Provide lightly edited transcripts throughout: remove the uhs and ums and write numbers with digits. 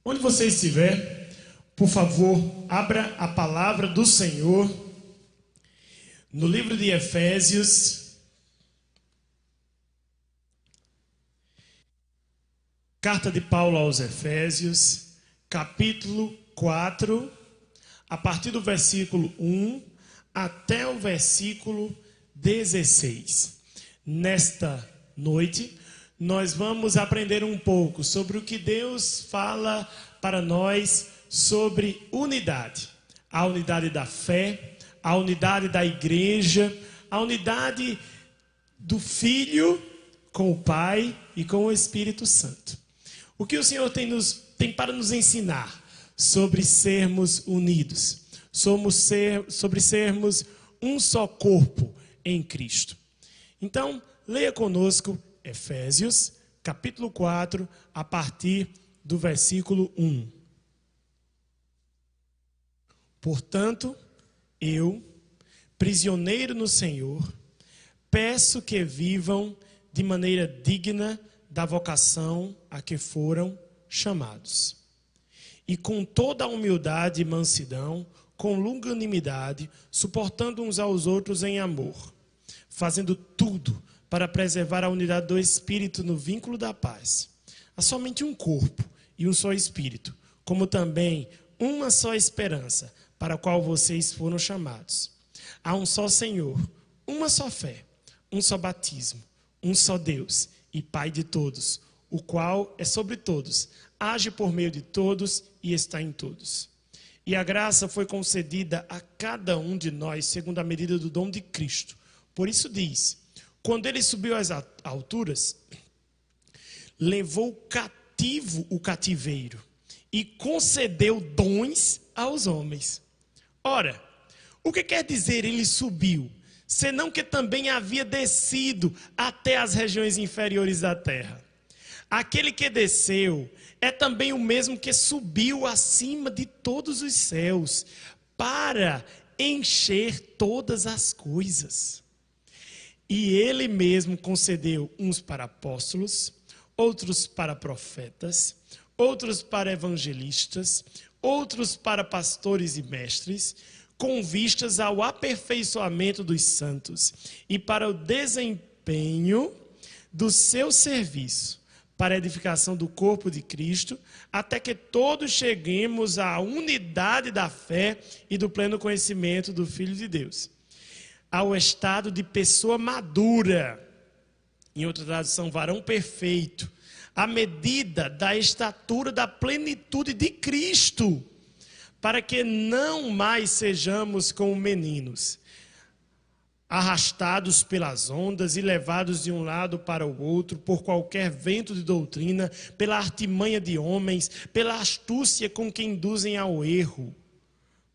Onde você estiver, por favor, abra a palavra do Senhor no livro de Efésios, carta de Paulo aos Efésios, capítulo 4, a partir do versículo 1 até o versículo 16. Nesta noite, nós vamos aprender um pouco sobre o que Deus fala para nós sobre unidade. A unidade da fé, a unidade da igreja, a unidade do Filho com o Pai e com o Espírito Santo. O que o Senhor tem para nos ensinar sobre sermos unidos, sobre sermos um só corpo em Cristo. Então, leia conosco Efésios, capítulo 4, a partir do versículo 1. Portanto, eu, prisioneiro no Senhor, peço que vivam de maneira digna da vocação a que foram chamados. E com toda a humildade e mansidão, com longanimidade, suportando uns aos outros em amor, fazendo tudo para preservar a unidade do Espírito no vínculo da paz. Há somente um corpo e um só Espírito, como também uma só esperança para a qual vocês foram chamados. Há um só Senhor, uma só fé, um só batismo, um só Deus e Pai de todos, o qual é sobre todos, age por meio de todos e está em todos. E a graça foi concedida a cada um de nós segundo a medida do dom de Cristo. Por isso diz: quando ele subiu às alturas, levou cativo o cativeiro e concedeu dons aos homens. Ora, o que quer dizer ele subiu? Senão que também havia descido até as regiões inferiores da terra. Aquele que desceu é também o mesmo que subiu acima de todos os céus para encher todas as coisas. E ele mesmo concedeu uns para apóstolos, outros para profetas, outros para evangelistas, outros para pastores e mestres, com vistas ao aperfeiçoamento dos santos e para o desempenho do seu serviço, para a edificação do corpo de Cristo, até que todos cheguemos à unidade da fé e do pleno conhecimento do Filho de Deus, ao estado de pessoa madura, em outra tradução, varão perfeito, à medida da estatura da plenitude de Cristo, para que não mais sejamos como meninos, arrastados pelas ondas e levados de um lado para o outro por qualquer vento de doutrina, pela artimanha de homens, pela astúcia com que induzem ao erro.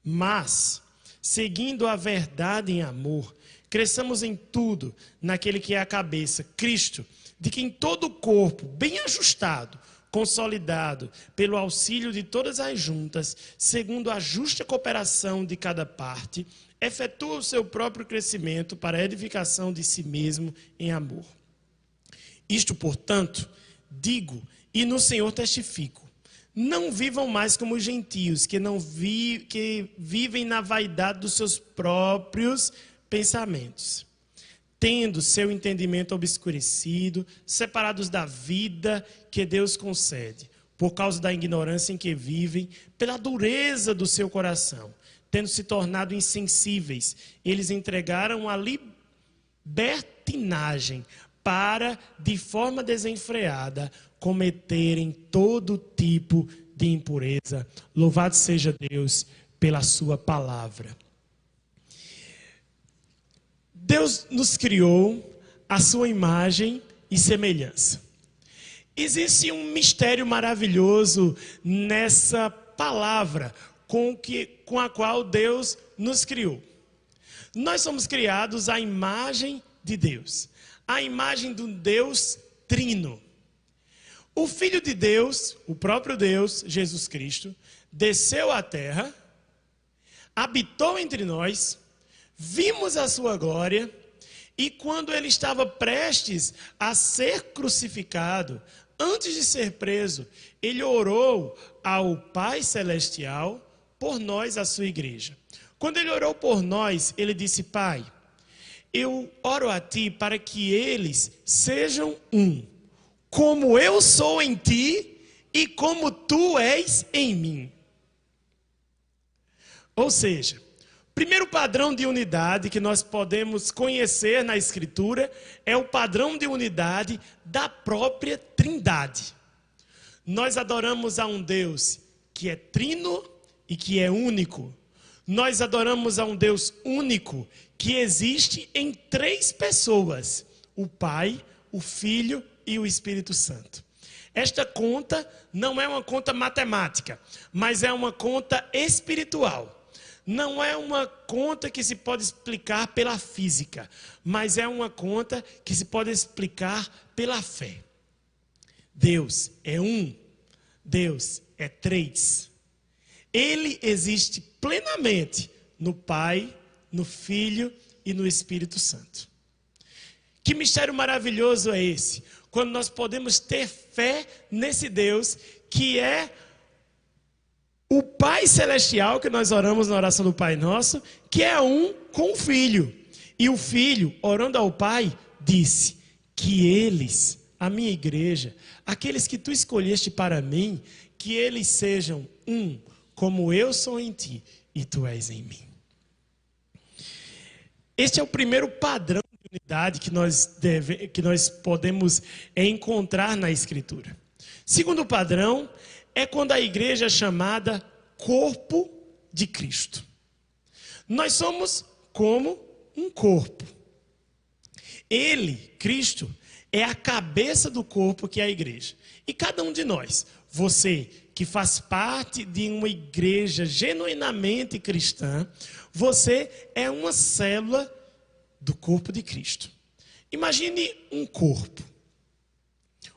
Mas, seguindo a verdade em amor, cresçamos em tudo naquele que é a cabeça, Cristo, de quem todo o corpo, bem ajustado, consolidado pelo auxílio de todas as juntas, segundo a justa cooperação de cada parte, efetua o seu próprio crescimento para a edificação de si mesmo em amor. Isto, portanto, digo e no Senhor testifico: não vivam mais como os gentios, que vivem na vaidade dos seus próprios pensamentos, tendo seu entendimento obscurecido, separados da vida que Deus concede, por causa da ignorância em que vivem, pela dureza do seu coração, tendo se tornado insensíveis, eles entregaram a libertinagem para, de forma desenfreada, cometerem todo tipo de impureza. Louvado seja Deus pela sua palavra. Deus nos criou à sua imagem e semelhança. Existe um mistério maravilhoso nessa palavra com a qual Deus nos criou. Nós somos criados à imagem de Deus, à imagem do Deus Trino. O Filho de Deus, o próprio Deus, Jesus Cristo, desceu à terra, habitou entre nós, vimos a sua glória, e quando ele estava prestes a ser crucificado, antes de ser preso, ele orou ao Pai Celestial por nós, a sua igreja. Quando ele orou por nós, ele disse: Pai, eu oro a ti para que eles sejam um, como eu sou em ti e como tu és em mim. Ou seja, o primeiro padrão de unidade que nós podemos conhecer na Escritura é o padrão de unidade da própria Trindade. Nós adoramos a um Deus que é trino e que é único. Nós adoramos a um Deus único que existe em 3 pessoas: o Pai, o Filho e o Espírito Santo. Esta conta não é uma conta matemática, mas é uma conta espiritual. Não é uma conta que se pode explicar pela física, mas é uma conta que se pode explicar pela fé. Deus é um, Deus é 3. Ele existe plenamente no Pai, no Filho e no Espírito Santo. Que mistério maravilhoso é esse? Quando nós podemos ter fé nesse Deus que é o Pai Celestial, que nós oramos na oração do Pai Nosso, que é um com o Filho. E o Filho, orando ao Pai, disse que eles, a minha igreja, aqueles que tu escolheste para mim, que eles sejam um, como eu sou em ti e tu és em mim. Este é o primeiro padrão de unidade que nós podemos encontrar na Escritura. Segundo padrão é quando a igreja é chamada corpo de Cristo. Nós somos como um corpo. Ele, Cristo, é a cabeça do corpo que é a igreja. E cada um de nós, você que faz parte de uma igreja genuinamente cristã, você é uma célula do corpo de Cristo. Imagine um corpo.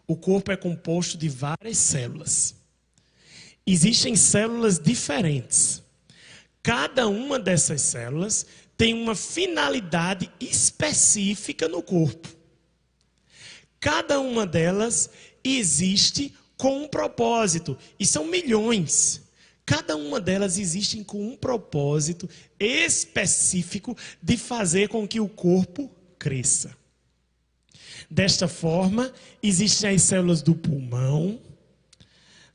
O corpo é composto de várias células. Existem células diferentes. Cada uma dessas células tem uma finalidade específica no corpo. Cada uma delas existe com um propósito, e são milhões. Cada uma delas existe com um propósito específico de fazer com que o corpo cresça. Desta forma, existem as células do pulmão,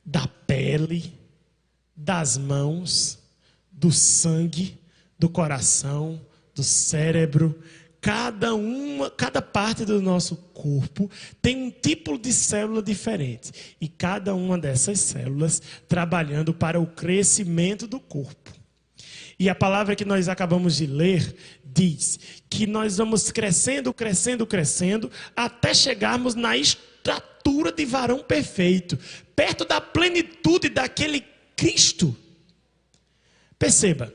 da pele, das mãos, do sangue, do coração, do cérebro. Cada parte do nosso corpo tem um tipo de célula diferente. E cada uma dessas células trabalhando para o crescimento do corpo. E a palavra que nós acabamos de ler diz que nós vamos crescendo, crescendo, crescendo, até chegarmos na estatura de varão perfeito, perto da plenitude daquele Cristo. Perceba.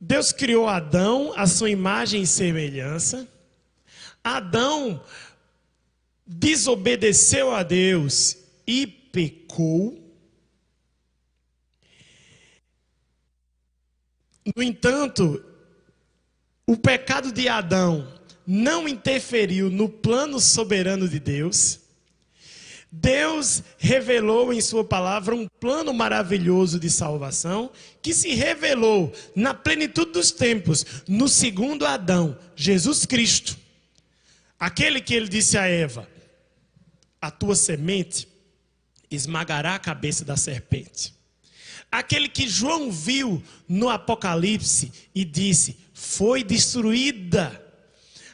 Deus criou Adão à sua imagem e semelhança. Adão desobedeceu a Deus e pecou. No entanto, o pecado de Adão não interferiu no plano soberano de Deus. Deus revelou em sua palavra um plano maravilhoso de salvação que se revelou na plenitude dos tempos, no segundo Adão, Jesus Cristo. Aquele que ele disse a Eva: a tua semente esmagará a cabeça da serpente. Aquele que João viu no Apocalipse e disse: foi destruída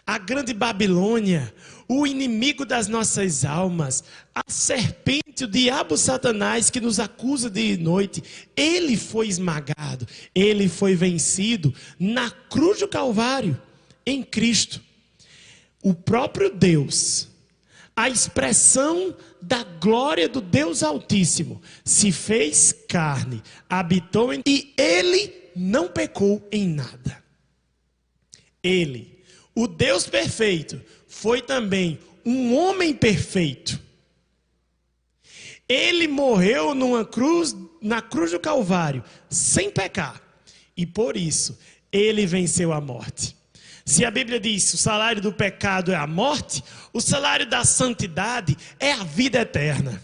a grande Babilônia, o inimigo das nossas almas, a serpente, o diabo Satanás que nos acusa de noite. Ele foi esmagado, ele foi vencido na cruz do Calvário, em Cristo. O próprio Deus, a expressão da glória do Deus Altíssimo, se fez carne, habitou e ele não pecou em nada. Ele, o Deus perfeito, foi também um homem perfeito. Ele morreu na cruz do Calvário, sem pecar. E por isso, ele venceu a morte. Se a Bíblia diz que o salário do pecado é a morte, o salário da santidade é a vida eterna.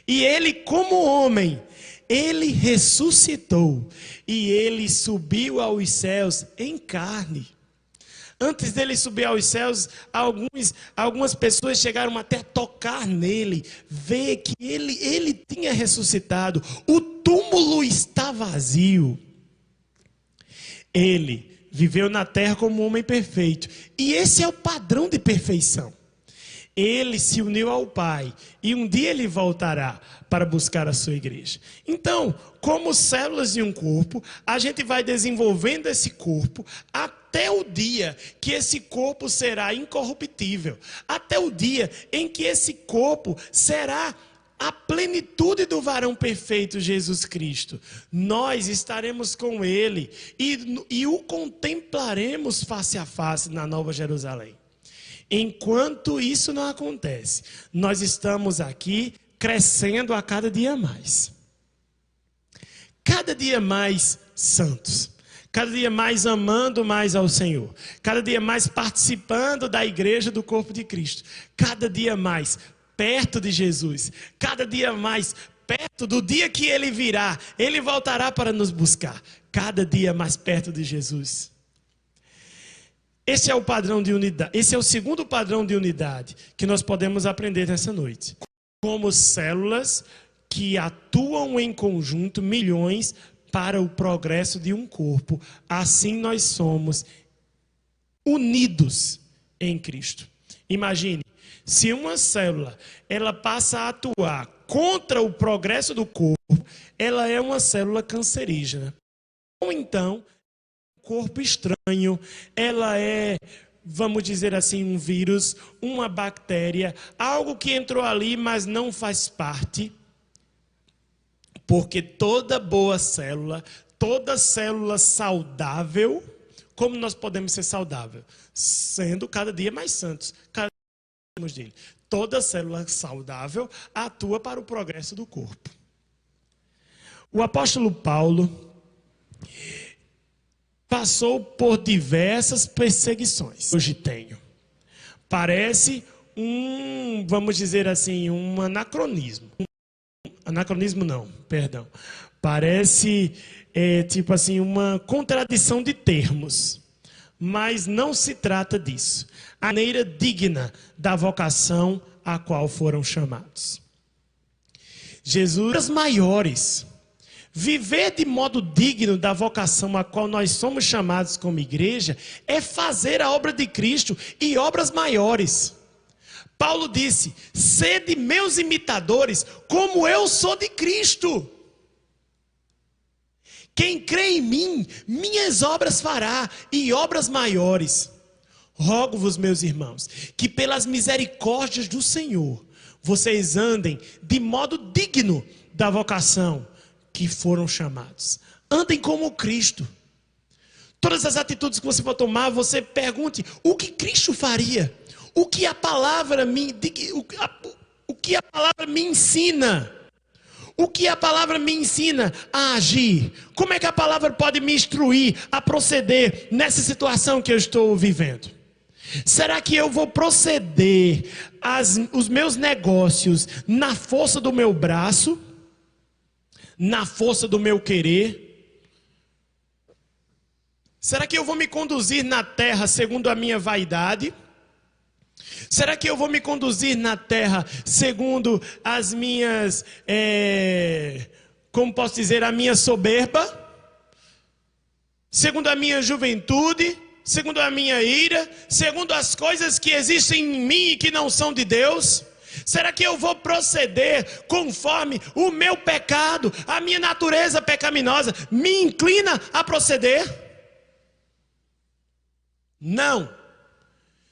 E ele, como homem, ele ressuscitou e ele subiu aos céus em carne. Antes dele subir aos céus, algumas pessoas chegaram até a tocar nele, ver que ele tinha ressuscitado. O túmulo está vazio. Ele viveu na terra como um homem perfeito. E esse é o padrão de perfeição. Ele se uniu ao Pai e um dia ele voltará para buscar a sua igreja. Então, como células de um corpo, a gente vai desenvolvendo esse corpo até o dia que esse corpo será incorruptível. Até o dia em que esse corpo será a plenitude do varão perfeito, Jesus Cristo. Nós estaremos com ele e o contemplaremos face a face na Nova Jerusalém. Enquanto isso não acontece, nós estamos aqui crescendo a cada dia mais. Cada dia mais santos. Cada dia mais amando mais ao Senhor. Cada dia mais participando da igreja do corpo de Cristo. Cada dia mais perto de Jesus. Cada dia mais perto do dia que Ele virá. Ele voltará para nos buscar. Cada dia mais perto de Jesus. Esse é o padrão de unidade. Esse é o segundo padrão de unidade que nós podemos aprender nessa noite. Como células que atuam em conjunto, milhões, para o progresso de um corpo. Assim nós somos unidos em Cristo. Imagine, se uma célula ela passa a atuar contra o progresso do corpo, ela é uma célula cancerígena. Ou então, corpo estranho, ela é, vamos dizer assim, um vírus, uma bactéria, algo que entrou ali, mas não faz parte, porque toda boa célula, toda célula saudável, como nós podemos ser saudáveis? Sendo cada dia mais santos, cada dia dele. Toda célula saudável atua para o progresso do corpo. O apóstolo Paulo passou por diversas perseguições. Hoje tenho. Parece vamos dizer assim, um anacronismo. Anacronismo não, perdão. Parece, tipo assim, uma contradição de termos. Mas não se trata disso. A maneira digna da vocação a qual foram chamados. Jesus maiores. Viver de modo digno da vocação a qual nós somos chamados como igreja é fazer a obra de Cristo e obras maiores. Paulo disse, sede meus imitadores como eu sou de Cristo. Quem crê em mim, minhas obras fará e obras maiores. Rogo-vos, meus irmãos, que pelas misericórdias do Senhor, vocês andem de modo digno da vocação que foram chamados. Andem como Cristo. Todas as atitudes que você for tomar, você pergunte, o que Cristo faria? O que a palavra me ensina? O que a palavra me ensina a agir? Como é que a palavra pode me instruir a proceder nessa situação que eu estou vivendo? Será que eu vou proceder os meus negócios na força do meu braço? Na força do meu querer? Será que eu vou me conduzir na terra segundo a minha vaidade? Será que eu vou me conduzir na terra segundo as minhas, como posso dizer, a minha soberba? Segundo a minha juventude? Segundo a minha ira? Segundo as coisas que existem em mim e que não são de Deus? Será que eu vou proceder conforme o meu pecado, a minha natureza pecaminosa me inclina a proceder? Não.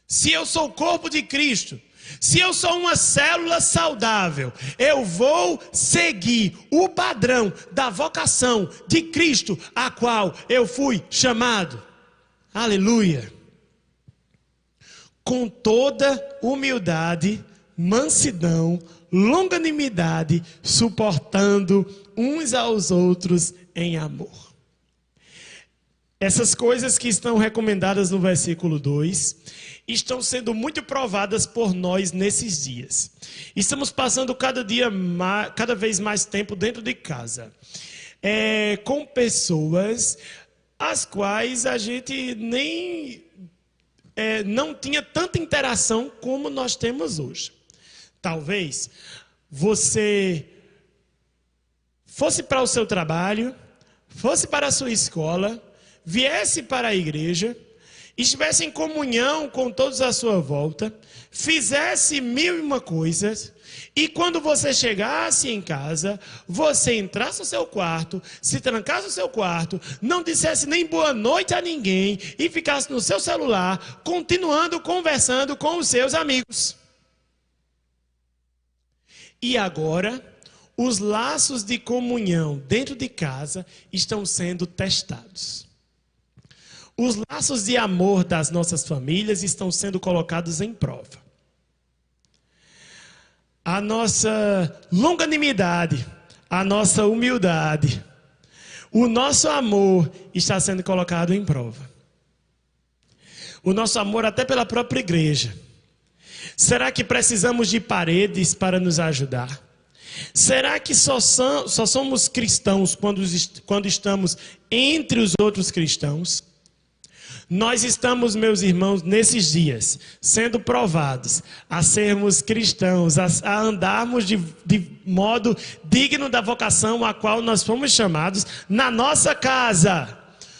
Se eu sou o corpo de Cristo, se eu sou uma célula saudável, eu vou seguir o padrão da vocação de Cristo, a qual eu fui chamado. Aleluia. Com toda humildade, mansidão, longanimidade, suportando uns aos outros em amor. Essas coisas que estão recomendadas no versículo 2 estão sendo muito provadas por nós nesses dias. Estamos passando cada vez mais tempo dentro de casa, com pessoas as quais a gente nem não tinha tanta interação como nós temos hoje. Talvez você fosse para o seu trabalho, fosse para a sua escola, viesse para a igreja, estivesse em comunhão com todos à sua volta, fizesse 1001 coisas, e quando você chegasse em casa, você entrasse no seu quarto, se trancasse no seu quarto, não dissesse nem boa noite a ninguém, e ficasse no seu celular, continuando conversando com os seus amigos. E agora, os laços de comunhão dentro de casa estão sendo testados. Os laços de amor das nossas famílias estão sendo colocados em prova. A nossa longanimidade, a nossa humildade, o nosso amor está sendo colocado em prova. O nosso amor até pela própria igreja. Será que precisamos de paredes para nos ajudar? Será que só somos cristãos quando estamos entre os outros cristãos? Nós estamos, meus irmãos, nesses dias, sendo provados a sermos cristãos, a andarmos de modo digno da vocação a qual nós fomos chamados na nossa casa,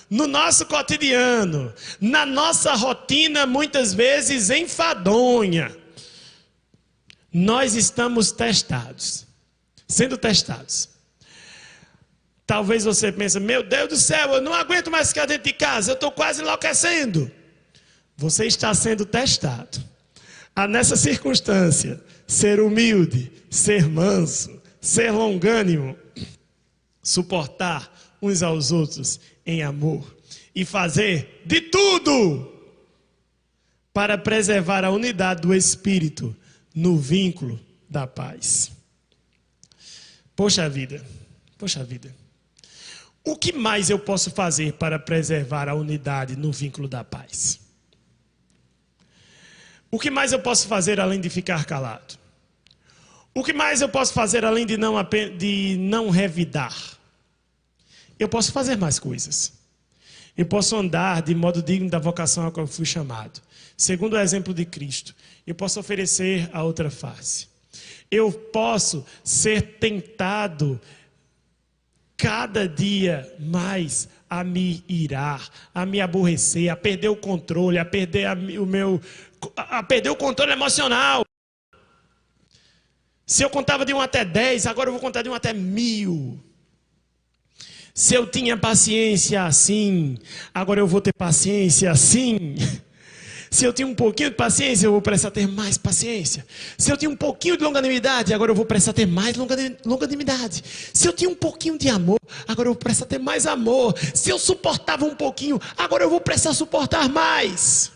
no nosso cotidiano, na nossa rotina, muitas vezes enfadonha. Nós estamos testados, sendo testados. Talvez você pense, meu Deus do céu, eu não aguento mais ficar dentro de casa, eu estou quase enlouquecendo. Você está sendo testado. Nessa circunstância, ser humilde, ser manso, ser longânimo, suportar uns aos outros em amor e fazer de tudo para preservar a unidade do Espírito no vínculo da paz. Poxa vida. O que mais eu posso fazer para preservar a unidade no vínculo da paz? O que mais eu posso fazer além de ficar calado? O que mais eu posso fazer além de não revidar? Eu posso fazer mais coisas. Eu posso andar de modo digno da vocação a qual eu fui chamado. Segundo o exemplo de Cristo, eu posso oferecer a outra face. Eu posso ser tentado cada dia mais a me irar, a me aborrecer, a perder o controle, a perder o controle emocional. Se eu contava de 1 até 10, agora eu vou contar de 1 até 1000. Se eu tinha paciência assim, agora eu vou ter paciência assim. Se eu tinha um pouquinho de paciência, eu vou precisar ter mais paciência. Se eu tinha um pouquinho de longanimidade, agora eu vou precisar ter mais longanimidade. Se eu tinha um pouquinho de amor, agora eu vou precisar ter mais amor. Se eu suportava um pouquinho, agora eu vou precisar suportar mais.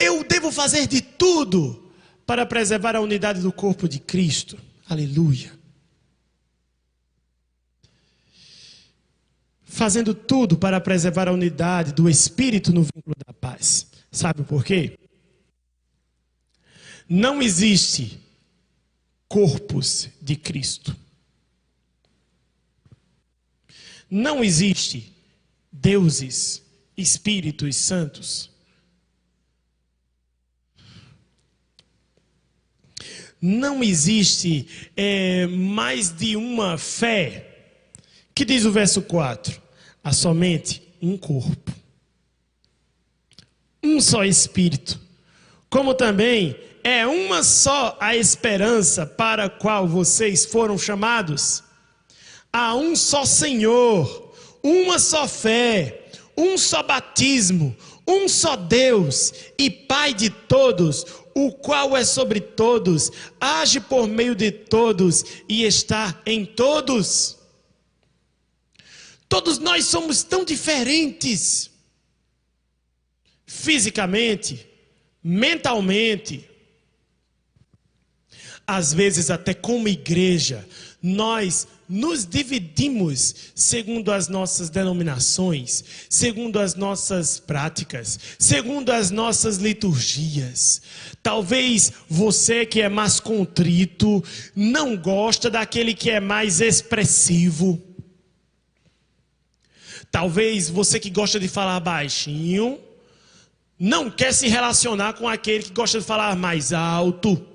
Eu devo fazer de tudo para preservar a unidade do corpo de Cristo. Aleluia. Fazendo tudo para preservar a unidade do Espírito no vínculo da paz. Sabe por quê? Não existe corpos de Cristo. Não existe deuses, espíritos santos. Não existe mais de uma fé. Que diz o verso 4? Há somente um corpo, um só Espírito, como também é uma só a esperança para a qual vocês foram chamados. Há um só Senhor, uma só fé, um só batismo, um só Deus e Pai de todos, o qual é sobre todos, age por meio de todos e está em todos. Todos nós somos tão diferentes, fisicamente, mentalmente. às vezes até como igreja, nós nos dividimos segundo as nossas denominações, segundo as nossas práticas, segundo as nossas liturgias. Talvez você que é mais contrito não gosta daquele que é mais expressivo. Talvez você que gosta de falar baixinho não quer se relacionar com aquele que gosta de falar mais alto.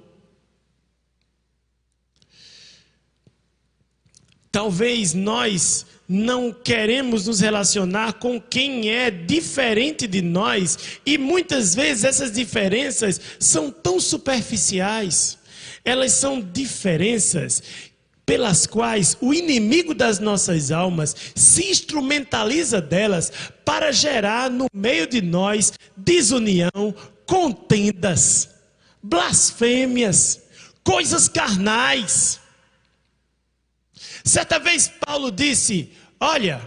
Talvez nós não queremos nos relacionar com quem é diferente de nós. E muitas vezes essas diferenças são tão superficiais. Elas são diferenças pelas quais o inimigo das nossas almas se instrumentaliza delas para gerar no meio de nós desunião, contendas, blasfêmias, coisas carnais. Certa vez Paulo disse: olha,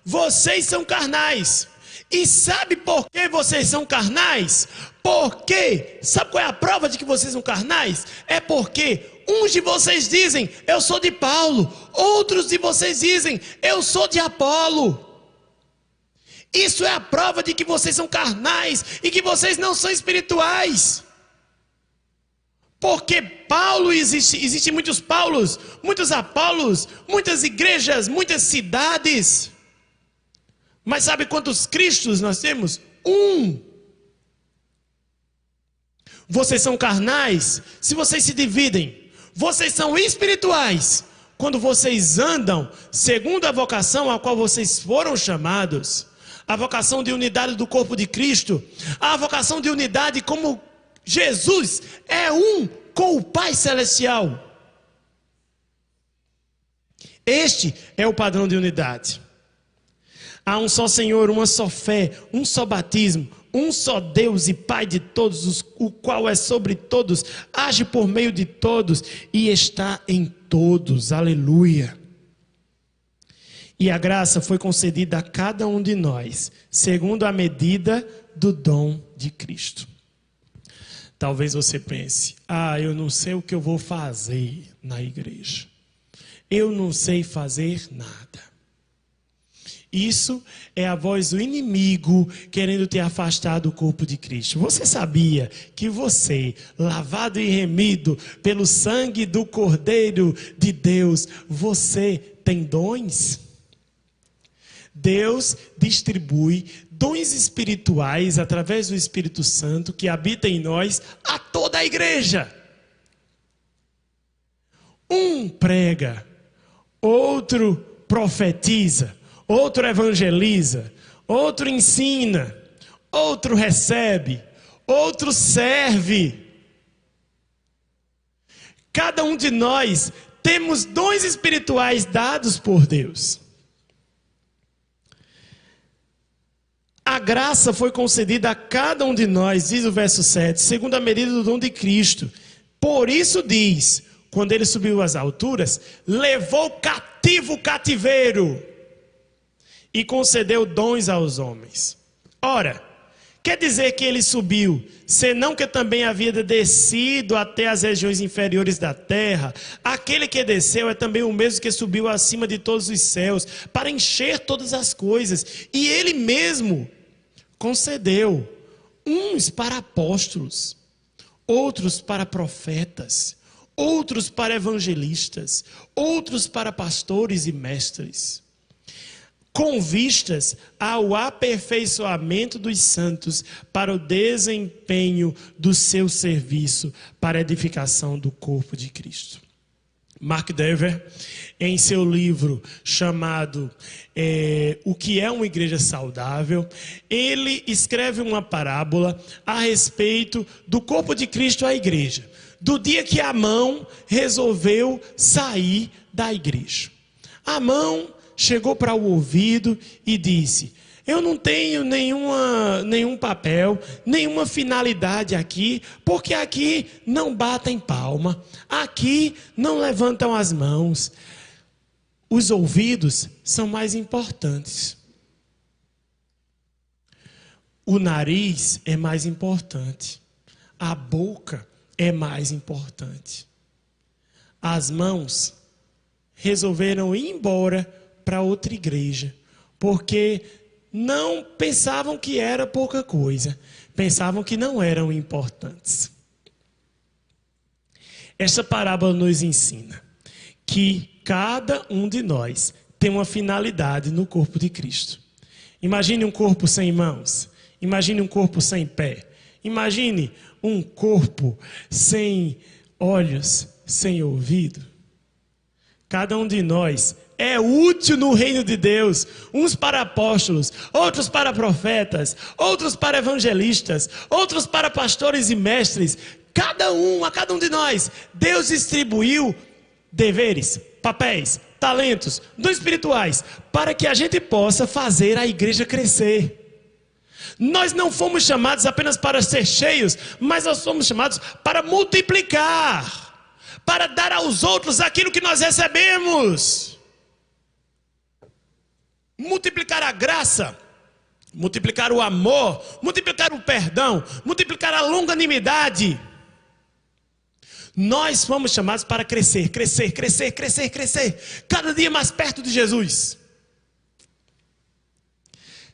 vocês são carnais. E sabe por que vocês são carnais? Porque, sabe qual é a prova de que vocês são carnais? É porque uns de vocês dizem, eu sou de Paulo. Outros de vocês dizem, eu sou de Apolo. Isso é a prova de que vocês são carnais e que vocês não são espirituais. Porque Paulo existem muitos Paulos, muitos Apolos, muitas igrejas, muitas cidades. Mas sabe quantos Cristos nós temos? Um. Vocês são carnais se vocês se dividem. Vocês são espirituais quando vocês andam segundo a vocação a qual vocês foram chamados. A vocação de unidade do corpo de Cristo. A vocação de unidade como Jesus é um com o Pai Celestial. Este é o padrão de unidade. Há um só Senhor, uma só fé, um só batismo, um só Deus e Pai de todos, o qual é sobre todos, age por meio de todos e está em todos. Aleluia. E a graça foi concedida a cada um de nós, segundo a medida do dom de Cristo. Talvez você pense, eu não sei o que eu vou fazer na igreja. Eu não sei fazer nada. Isso é a voz do inimigo querendo te afastar do corpo de Cristo. Você sabia que você, lavado e remido pelo sangue do Cordeiro de Deus, você tem dons? Deus distribui dons espirituais através do Espírito Santo que habita em nós a toda a igreja. Um prega, outro profetiza, outro evangeliza, outro ensina, outro recebe, outro serve. Cada um de nós temos dons espirituais dados por Deus. A graça foi concedida a cada um de nós, diz o verso 7, segundo a medida do dom de Cristo. Por isso diz, quando ele subiu às alturas, levou cativo o cativeiro e concedeu dons aos homens. Ora, quer dizer que ele subiu, senão que também havia descido até as regiões inferiores da terra. Aquele que desceu é também o mesmo que subiu acima de todos os céus, para encher todas as coisas. E ele mesmo concedeu uns para apóstolos, outros para profetas, outros para evangelistas, outros para pastores e mestres, com vistas ao aperfeiçoamento dos santos para o desempenho do seu serviço para a edificação do corpo de Cristo. Mark Dever, em seu livro chamado O que é uma igreja saudável, ele escreve uma parábola a respeito do corpo de Cristo à igreja, do dia que Amão resolveu sair da igreja. Amão chegou para o ouvido e disse: eu não tenho nenhum papel, nenhuma finalidade aqui, porque aqui não batem palma, aqui não levantam as mãos. Os ouvidos são mais importantes. O nariz é mais importante. A boca é mais importante. as mãos resolveram ir embora para outra igreja, porque não pensavam que era pouca coisa, pensavam que não eram importantes. Esta parábola nos ensina que cada um de nós tem uma finalidade no corpo de Cristo. Imagine um corpo sem mãos, imagine um corpo sem pé, imagine um corpo sem olhos, sem ouvido. Cada um de nós é útil no reino de Deus, uns para apóstolos, outros para profetas, outros para evangelistas, outros para pastores e mestres. A cada um de nós, Deus distribuiu deveres, papéis, talentos, dons espirituais, para que a gente possa fazer a igreja crescer. Nós não fomos chamados apenas para ser cheios, mas nós fomos chamados para multiplicar, para dar aos outros aquilo que nós recebemos. Multiplicar a graça, multiplicar o amor, multiplicar o perdão, multiplicar a longanimidade. Nós fomos chamados para crescer, crescer, crescer, crescer, crescer, cada dia mais perto de Jesus.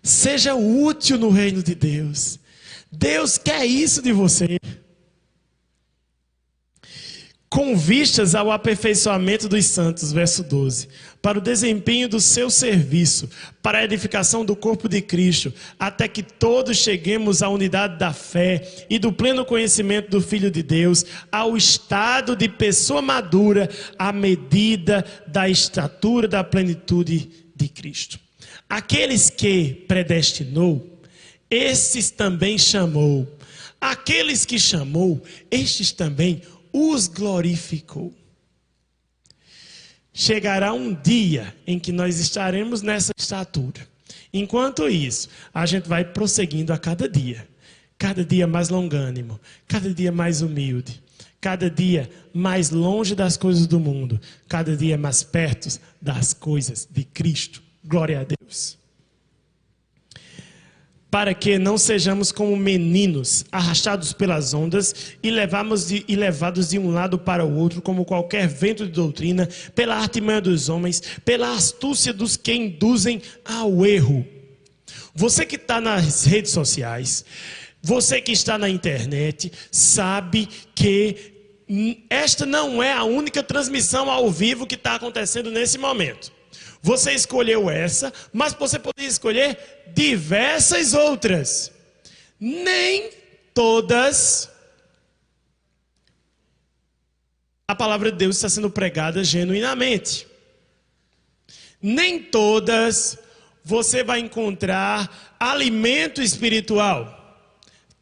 Seja útil no reino de Deus. Deus quer isso de você. Com vistas ao aperfeiçoamento dos santos, verso 12, para o desempenho do seu serviço, para a edificação do corpo de Cristo, até que todos cheguemos à unidade da fé e do pleno conhecimento do Filho de Deus, ao estado de pessoa madura, à medida da estatura da plenitude de Cristo. Aqueles que predestinou, estes também chamou. Aqueles que chamou, estes também os glorificou. Chegará um dia em que nós estaremos nessa estatura. Enquanto isso, a gente vai prosseguindo a cada dia mais longânimo, cada dia mais humilde, cada dia mais longe das coisas do mundo, cada dia mais perto das coisas de Cristo. Glória a Deus. Para que não sejamos como meninos, arrastados pelas ondas e levados de um lado para o outro, como qualquer vento de doutrina, pela artimanha dos homens, pela astúcia dos que induzem ao erro. Você que está nas redes sociais, você que está na internet, sabe que esta não é a única transmissão ao vivo que está acontecendo nesse momento. Você escolheu essa, mas você poderia escolher diversas outras. Nem todas a palavra de Deus está sendo pregada genuinamente. Nem todas você vai encontrar alimento espiritual.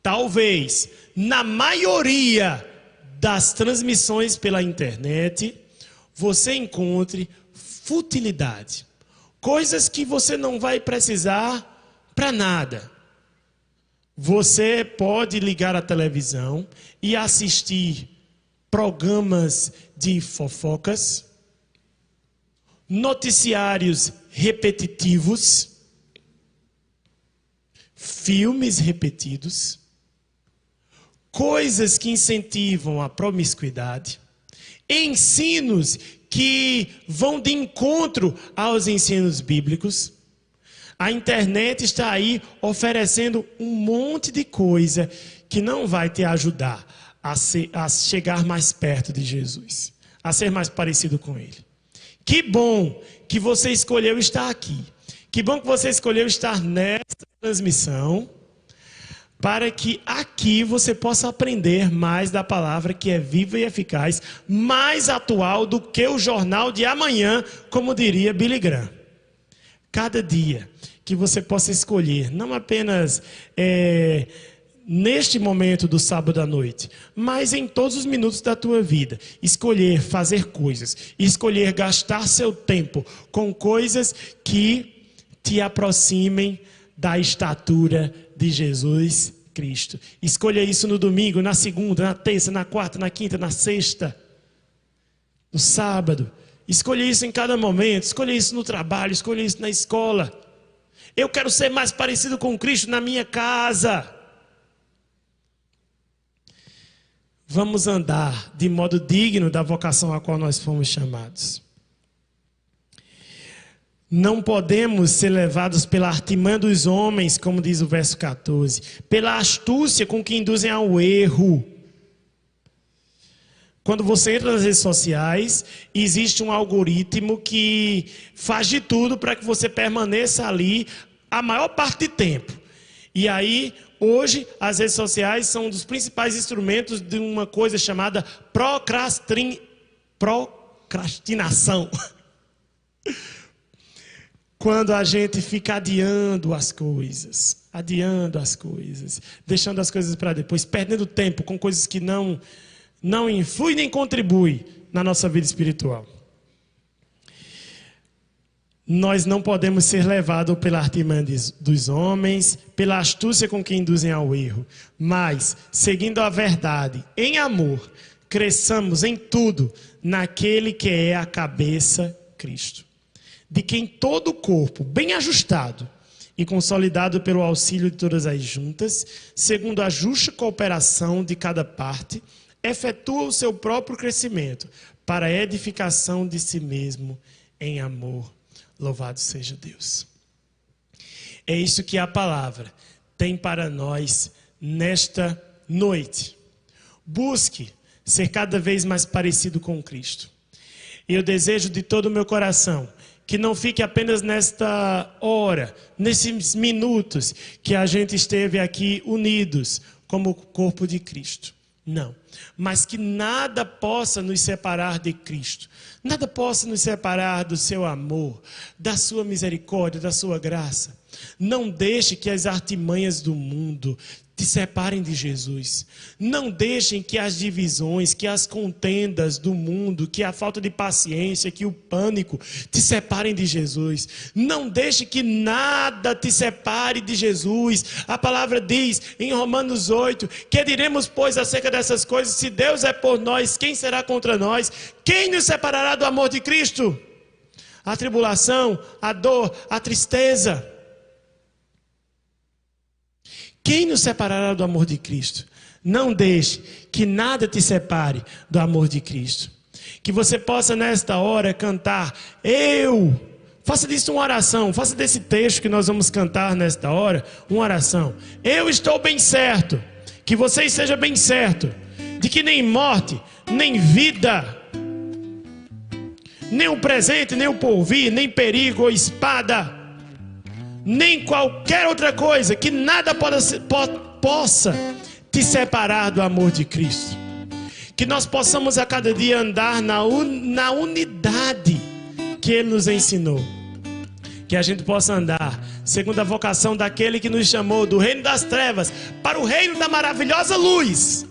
Talvez, na maioria das transmissões pela internet, você encontre futilidade, coisas que você não vai precisar para nada. Você pode ligar a televisão e assistir programas de fofocas, noticiários repetitivos, filmes repetidos, coisas que incentivam a promiscuidade, ensinos que vão de encontro aos ensinos bíblicos. A internet está aí oferecendo um monte de coisa que não vai te ajudar a chegar mais perto de Jesus, a ser mais parecido com Ele. Que bom que você escolheu estar aqui. Que bom que você escolheu estar nessa transmissão, para que aqui você possa aprender mais da palavra que é viva e eficaz, mais atual do que o jornal de amanhã, como diria Billy Graham. Cada dia que você possa escolher, não apenas neste momento do sábado à noite, mas em todos os minutos da tua vida, escolher fazer coisas, escolher gastar seu tempo com coisas que te aproximem da estatura de Jesus Cristo. Escolha isso no domingo, na segunda, na terça, na quarta, na quinta, na sexta, no sábado. Escolha isso em cada momento. Escolha isso no trabalho, escolha isso na escola. Eu quero ser mais parecido com Cristo na minha casa. vamos andar de modo digno da vocação a qual nós fomos chamados. Não podemos ser levados pela artimanha dos homens, como diz o verso 14, pela astúcia com que induzem ao erro. Quando você entra nas redes sociais, existe um algoritmo que faz de tudo para que você permaneça ali a maior parte do tempo. E aí, hoje, as redes sociais são um dos principais instrumentos de uma coisa chamada procrastinação. Quando a gente fica adiando as coisas, deixando as coisas para depois, perdendo tempo com coisas que não influem nem contribuem na nossa vida espiritual. Nós não podemos ser levados pela artimanha dos homens, pela astúcia com que induzem ao erro, mas, seguindo a verdade, em amor, cresçamos em tudo naquele que é a cabeça, Cristo, de quem todo o corpo, bem ajustado e consolidado pelo auxílio de todas as juntas, segundo a justa cooperação de cada parte, efetua o seu próprio crescimento para a edificação de si mesmo em amor. Louvado seja Deus. É isso que a palavra tem para nós nesta noite. Busque ser cada vez mais parecido com Cristo. E eu desejo de todo o meu coração que não fique apenas nesta hora, nesses minutos que a gente esteve aqui unidos como corpo de Cristo. Não, mas que nada possa nos separar de Cristo. Nada possa nos separar do seu amor, da sua misericórdia, da sua graça. Não deixe que as artimanhas do mundo te separem de Jesus. Não deixem que as divisões, que as contendas do mundo, que a falta de paciência, que o pânico te separem de Jesus. Não deixe que nada te separe de Jesus. A palavra diz em Romanos 8, que diremos, pois, acerca dessas coisas? Se Deus é por nós, quem será contra nós? Quem nos separará do amor de Cristo? A tribulação, a dor, a tristeza. Quem nos separará do amor de Cristo? Não deixe que nada te separe do amor de Cristo. Que você possa nesta hora cantar, faça disso uma oração, faça desse texto que nós vamos cantar nesta hora, uma oração. Eu estou bem certo, que você esteja bem certo, de que nem morte, nem vida, nem o presente, nem o porvir, nem perigo ou espada, nem qualquer outra coisa, que nada possa te separar do amor de Cristo. Que nós possamos a cada dia andar na unidade que Ele nos ensinou. Que a gente possa andar segundo a vocação daquele que nos chamou do reino das trevas para o reino da maravilhosa luz.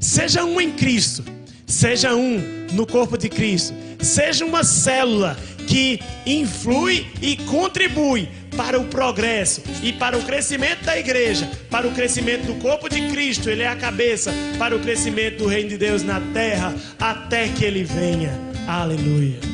Seja um em Cristo, seja um no corpo de Cristo, seja uma célula que influi e contribui para o progresso e para o crescimento da igreja, para o crescimento do corpo de Cristo. Ele é a cabeça, para o crescimento do reino de Deus na terra, até que Ele venha. Aleluia.